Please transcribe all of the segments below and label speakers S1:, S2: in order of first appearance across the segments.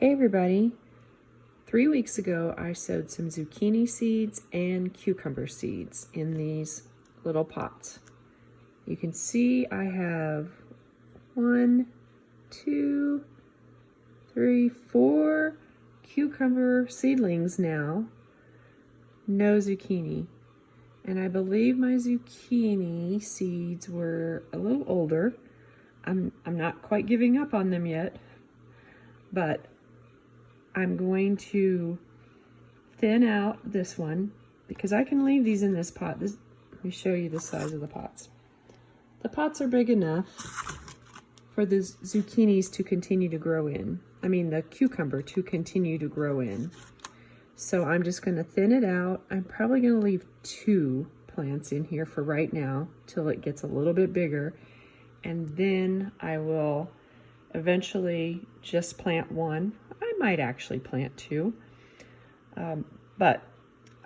S1: Hey everybody, 3 weeks ago I sowed some zucchini seeds and cucumber seeds in these little pots. You can see I have 1, 2, 3, 4 cucumber seedlings now, no zucchini. And I believe my zucchini seeds were a little older. I'm not quite giving up on them yet, but I'm going to thin out this one because I can leave these in this pot. Let me show you the size of the pots. The pots are big enough for the zucchinis to continue to grow in. I mean the cucumber to continue to grow in. So I'm just going to thin it out. I'm probably going to leave 2 plants in here for right now till it gets a little bit bigger. And then I will eventually just plant 1. I might actually plant 2, but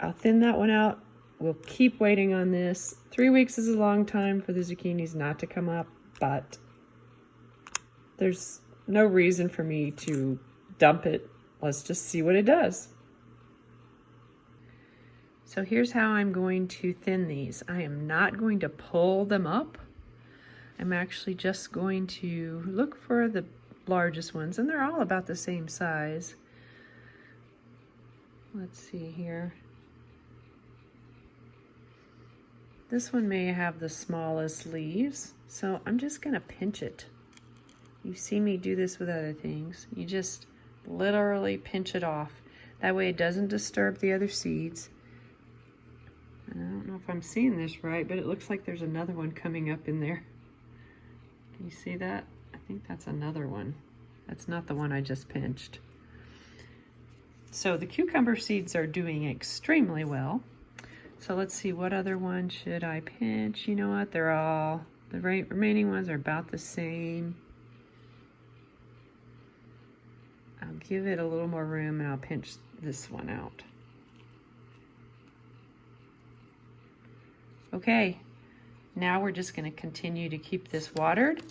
S1: I'll thin that one out. We'll keep waiting on this. 3 weeks is a long time for the zucchinis not to come up, but there's no reason for me to dump it. Let's just see what it does. So here's how I'm going to thin these. I am not going to pull them up. I'm actually just going to look for the largest ones, and they're all about the same size. Let's see here. This one may have the smallest leaves, so I'm just gonna pinch it. You've seen me do this with other things. You just literally pinch it off. That way it doesn't disturb the other seeds. And I don't know if I'm seeing this right, but it looks like there's another one coming up in there. Can you see that? I think that's another one. That's not the one I just pinched. So the cucumber seeds are doing extremely well. So let's see, what other one should I pinch? You know what? The remaining ones are about the same. I'll give it a little more room and I'll pinch this one out. Okay, now we're just going to continue to keep this watered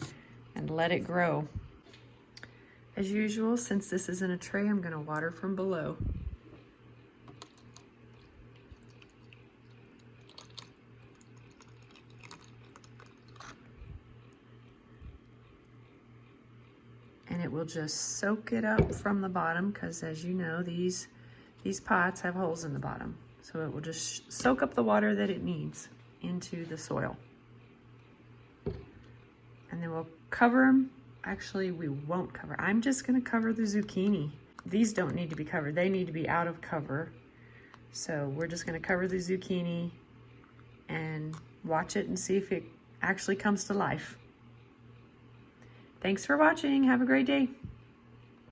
S1: and let it grow. As usual, since this is in a tray, I'm going to water from below. And it will just soak it up from the bottom because, as you know, these pots have holes in the bottom. So it will just soak up the water that it needs into the soil. And then we'll cover them. Actually, we won't cover. I'm just going to cover the zucchini. These don't need to be covered. They need to be out of cover. So we're just going to cover the zucchini and watch it and see if it actually comes to life. Thanks for watching. Have a great day.